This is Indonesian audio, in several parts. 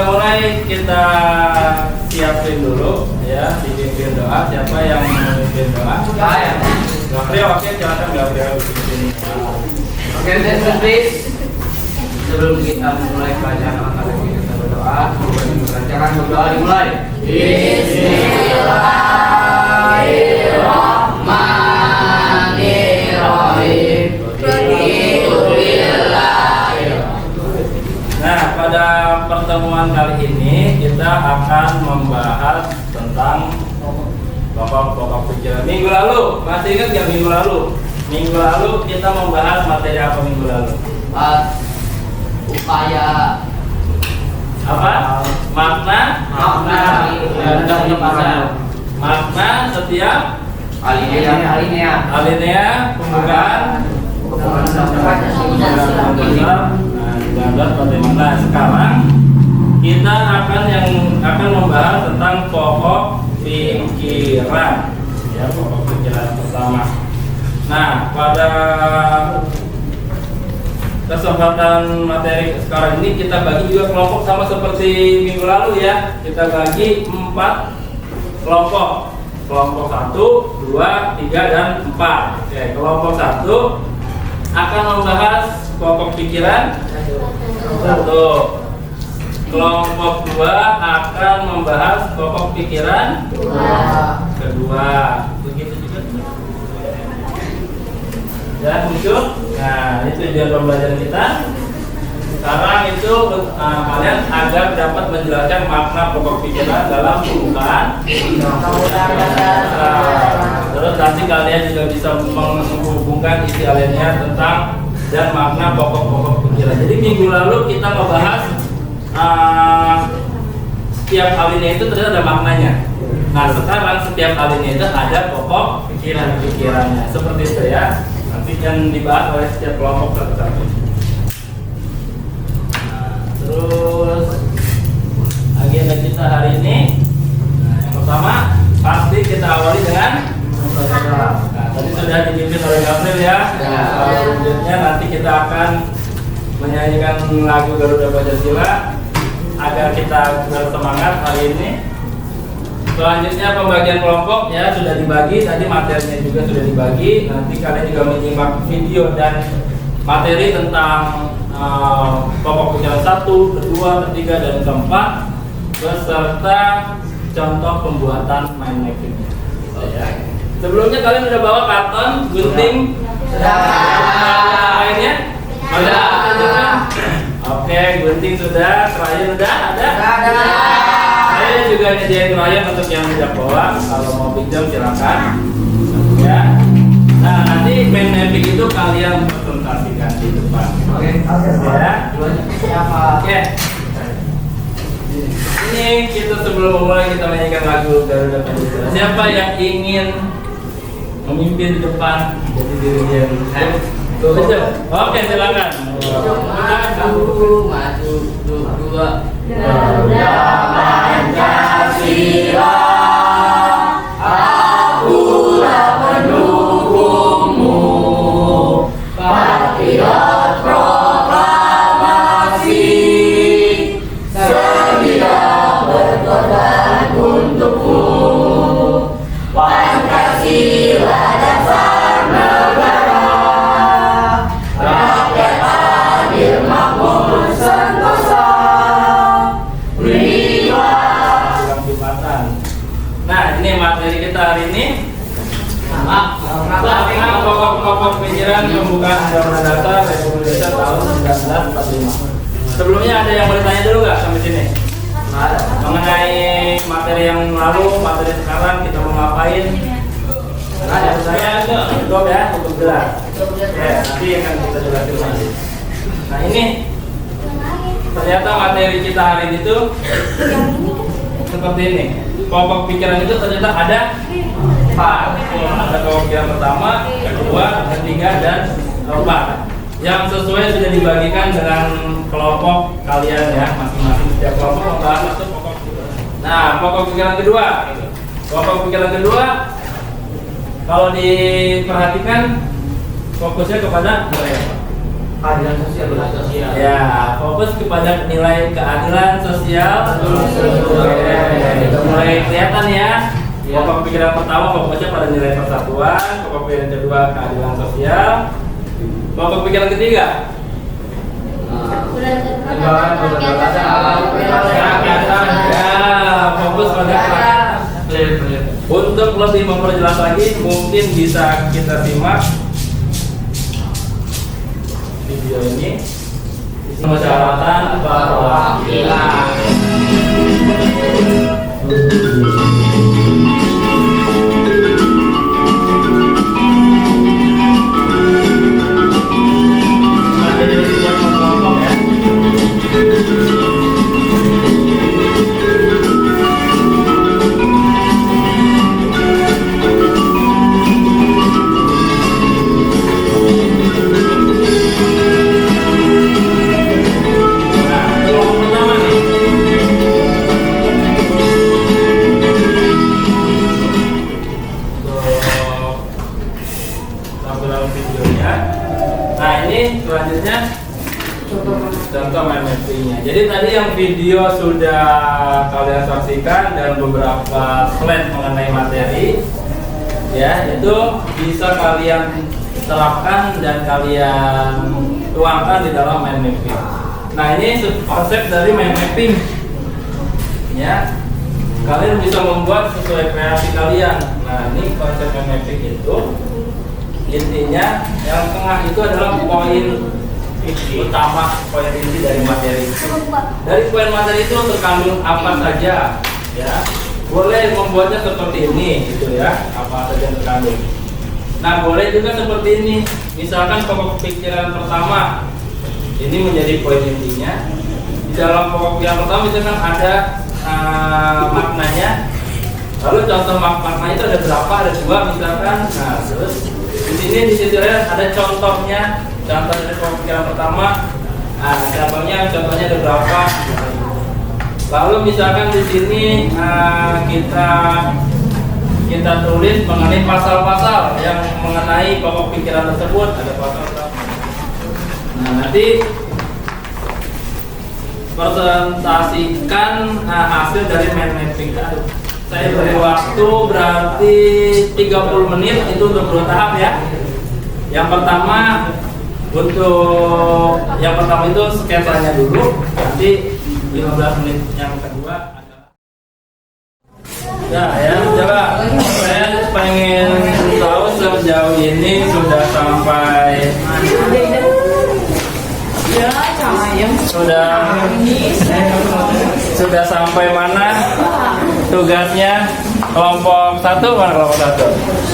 mulai kita siapin dulu ya, dipimpin doa. Siapa yang memimpin doa? Saya. Gabriel, oke, silakan Gabriel pimpin. Oke, please. Sebelum kita mulai bacaan materi kita berdoa, dilancarkan berdoa dimulai. Bismillahirrahmanirrahim. Nah, pada pertemuan kali ini kita akan membahas tentang pokok-pokok pikiran. Minggu lalu, masih ingat nggak minggu lalu? Minggu lalu kita membahas materi apa minggu lalu? Upaya Apa? Makna setiap alinea pembukaan. Bagaimana sekarang kita akan membahas tentang pokok pikiran, ya, pokok pikiran pertama. Nah, pada kesempatan materi sekarang ini kita bagi juga kelompok sama seperti minggu lalu ya. Kita bagi 4 kelompok. Kelompok 1, 2, 3, dan 4. Oke, kelompok 1 akan membahas pokok pikiran 1. Kelompok 2 akan membahas pokok pikiran kedua. Begitu juga. Ya, muncul. Nah, ini tujuan pembelajaran kita. Sekarang itu kalian agar dapat menjelaskan makna pokok pikiran dalam pembukaan. Terus nanti kalian juga bisa menghubungkan isi alinea tentang dan makna pokok-pokok pikiran. Jadi minggu lalu kita membahas setiap alinea itu ternyata ada maknanya. Nah, sekarang setiap alinea itu ada pokok pikirannya. Seperti itu ya. Nanti yang dibahas oleh setiap kelompok satu-satu. Nah, terus agenda kita hari ini, yang pertama pasti kita awali dengan tadi sudah dipimpin oleh Gabriel ya. Selanjutnya nanti kita akan menyanyikan lagu Garuda Pancasila agar kita bersemangat hari ini. Selanjutnya pembagian kelompok ya sudah dibagi, tadi materinya juga sudah dibagi. Nanti kalian juga menyimak video dan materi tentang pokok pikiran 1, kedua, ketiga, dan keempat beserta contoh pembuatan mind mappingnya. Ya. Sebelumnya kalian sudah bawa karton, gunting, lainnya? Sudah. Oke, gunting sudah, krayon sudah ada? Saya juga nyediain krayon untuk yang tidak bawa. Kalau mau pinjam silakan. Ya. Nah, nanti mind mapping itu kalian presentasikan di depan. Oke. Ya. Oke. Ini kita sebelum mulai kita menyanyikan lagu Garuda Pancasila. Siapa yang ingin memimpin di depan jadi dirinya? Oke, silakan. Maju, dua. Garuda Pancasila, akulah pendukungmu, patriot proklamasi, sedia berkorban untukmu. Pancasila dasar negara, rakyat adil makmur sentosa. Nah, ini materi kita hari ini. Makna pokok-pokok pikiran pembukaan Undang-Undang Dasar Republik Indonesia tahun 1945. Sebelumnya ada yang mau ditanya dulu nggak sampai sini? Mengenai materi yang lalu, materi sekarang kita mau ngapain? Ada saya cukup ya untuk jelas. Ya, nanti akan kita jelasin lagi. Nah, ini ternyata materi kita hari ini tuh seperti ini. Pokok pikiran itu ternyata ada 4. Ada pokok pikiran pertama, kedua, ketiga, dan keempat. Yang sesuai sudah dibagikan dengan kelompok kalian ya, masing-masing setiap kelompok membahas satu pokok pikiran. Nah, pokok pikiran kedua. Pokok pikiran kedua kalau diperhatikan fokusnya kepada mereka. Keadilan sosial. Ya, fokus kepada nilai keadilan sosial. Udah mulai kelihatan ya. Pokok pikiran pertama fokusnya pada nilai persatuan, pokok pikiran kedua keadilan sosial, pokok pikiran ketiga fokus pada kerakyatan. Untuk lebih memperjelas lagi, mungkin bisa kita simak video ini. Persyaratan perwakilan. Selanjutnya contoh mind mapping-nya. Jadi tadi yang video sudah kalian saksikan dan beberapa slide mengenai materi, ya itu bisa kalian terapkan dan kalian tuangkan di dalam mind mapping. Nah ini konsep dari mind mapping, ya kalian bisa membuat sesuai kreasi kalian. Nah ini konsep mind mapping itu. Intinya yang tengah itu adalah poin utama, poin inti dari materi. Dari poin materi itu terkandung apa saja, ya. Boleh membuatnya seperti ini, gitu ya. Apa saja yang terkandung. Nah, boleh juga seperti ini. Misalkan pokok pikiran pertama, ini menjadi poin intinya. Di dalam pokok pikiran pertama misalkan ada maknanya. Lalu contoh makna itu ada berapa? Ada 2 misalkan. Nah, terus di situ ada contohnya, contoh dari pemikiran pertama. Nah, contohnya ada berapa? Lalu misalkan di sini kita tulis mengenai pasal-pasal yang mengenai pokok pikiran tersebut, ada pasal berapa? Nah, nanti presentasikan hasil dari mind mapping tadi. Saya beri waktu berarti 30 menit itu untuk 2 tahap ya. Yang pertama itu sketsanya dulu, nanti 15 menit yang kedua adalah ya coba saya pengen tahu sejauh ini sudah sampai sudah sampai mana tugasnya? Kelompok 1 mana kelompok 1?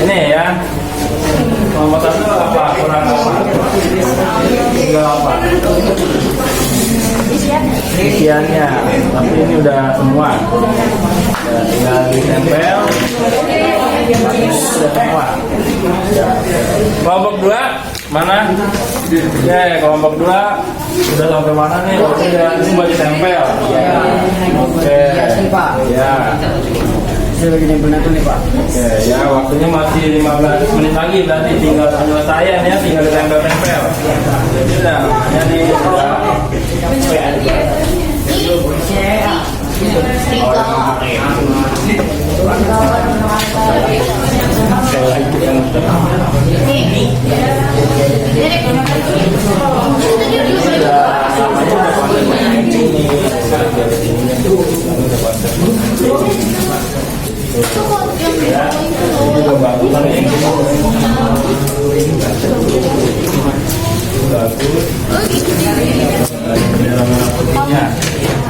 Ini ya. Kelompok 1 apa? Kurang apa? Tinggal apa? Isiannya. Tapi ini udah semua. Ya, tinggal ditempel. Sudah semua. Ya. Kelompok 2 mana? Ya, kelompok 2 sudah sampai mana nih? Ini buat ditempel. Oke. Ya. Saya lagi nempel nih Pak. Oke, ya waktunya masih 15 menit lagi, berarti tinggal penyelesaian ya, tinggal ditempel-tempel. Jadi udah, jadi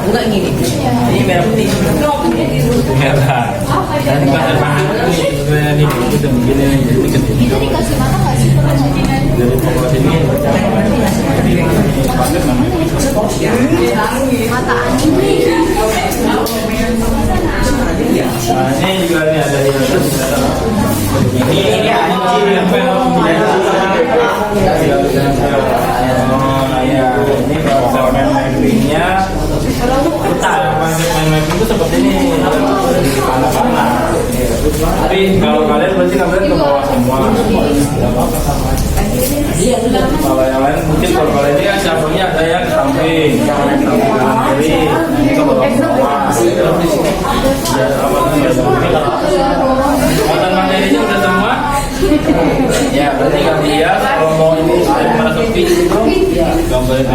Enggak gini. ini merah putih. Merah. Dan pada ini itu begini jadi kecil. Itu dikasih mana nggak sih? Dari pokok sini pakai Mata anjing nih. nah, ini juga nih ada di atas. Ini anjing nempel. Oh ya, ini konsep mind mapping-nya. Mapping itu seperti ini. Panah-panah. Tapi kalau kalian berarti kalian ke bawah semua. Tidak apa-apa sama. Kalau yang lain mungkin kalau kalian ini kan cabangnya ada yang ke samping, samping kanan kiri, nah, ini ke bawah semua. Ya, muatan materinya udah semua. Ya, berarti kan dia kalau mau ini sudah merasa fit itu, gambar itu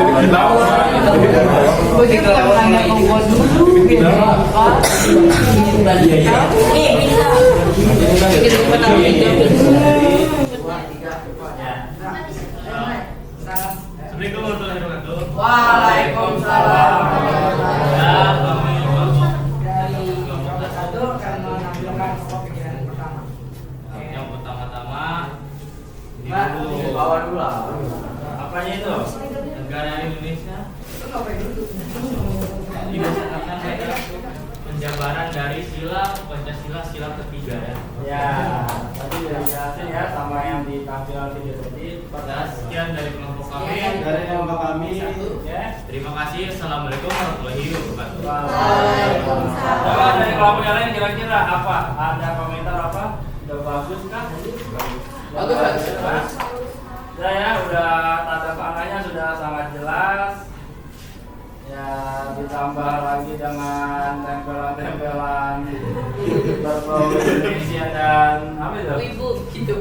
kita tahu. Begitu lewatnya Waalaikumsalam. Yang pertama-tama Bawa dulu lah. apanya itu? Negara Indonesia. Penjabaran dari sila Pancasila sila ketiga ya. Ya, tadi sudah dijelasin ya sama yang di tampilan video tadi. Sekian dari kelompok kami. Dari kelompok kami. Ya. Terima kasih. Assalamualaikum warahmatullahi wabarakatuh. Waalaikumsalam. Coba dari kelompok yang lain kira-kira apa? Ada komentar apa? Udah bagus kah? Bagus. Udah ya, udah tanda panahnya sudah sangat jelas. Ya, ditambah lagi dengan tempelan-tempelan berbau Indonesia dan apa itu? Ibu, gitu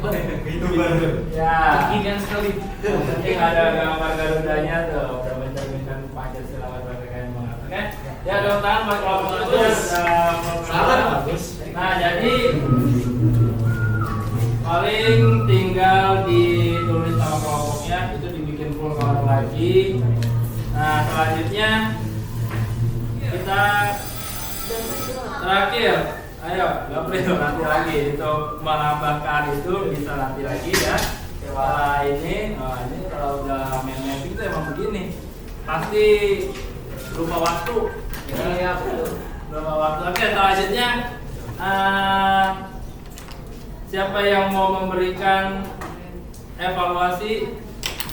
Ya, Ingin sekali. yang penting ada gambar Garudanya tuh, udah mencerminkan Pancasila berbagai yang banget. Oke? Ya, tepuk tangan buat kelompok itu ya sudah bagus. Nah, jadi paling tinggal ditulis nama kelompoknya, itu dibikin full color lagi. Nah, selanjutnya kita terakhir, ayo Gabriel nanti lagi untuk menambahkan itu bisa nanti lagi ya. Setelah ini, ini kalau udah main-main itu emang begini, pasti lupa waktu. Iya, Lupa waktu. Oke, selanjutnya siapa yang mau memberikan evaluasi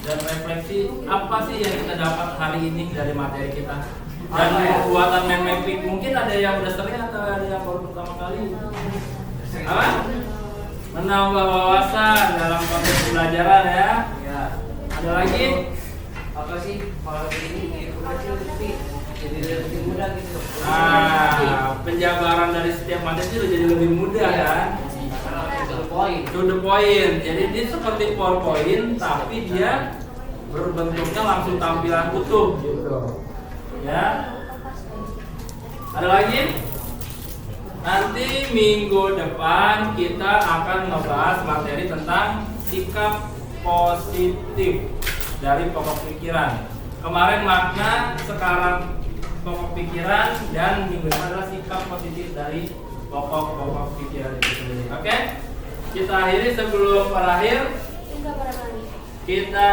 dan refleksi apa sih yang kita dapat hari ini dari materi kita dan buatan mapping? Mungkin ada yang udah sering atau ada yang baru pertama kali. Apa? Menambah wawasan dalam konteks pembelajaran ya. Ya. Ada lagi? Apa sih kalau ini jadi lebih mudah gitu. Penjabaran dari setiap materi itu jadi lebih mudah kan? To the point. Jadi dia seperti PowerPoint tapi dia berbentuknya langsung tampilan utuh gitu. Ya. Ada lagi? Nanti minggu depan kita akan membahas materi tentang sikap positif dari pokok pikiran. Kemarin makna, sekarang pokok pikiran, dan minggu depan adalah sikap positif dari pokok pikiran itu sendiri. Oke? Kita akhiri sebelum berakhir. Kita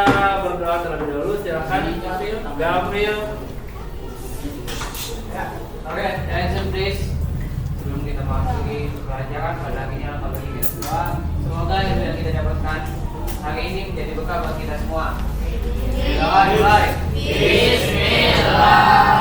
berdoa terlebih dahulu. Silakan Gabriel. Ya. Oke, attention please. Sebelum kita masuki pelajaran pada akhirnya kalau ini kedua, semoga yang sudah kita dapatkan hari ini menjadi bekal buat kita semua. Bismillah.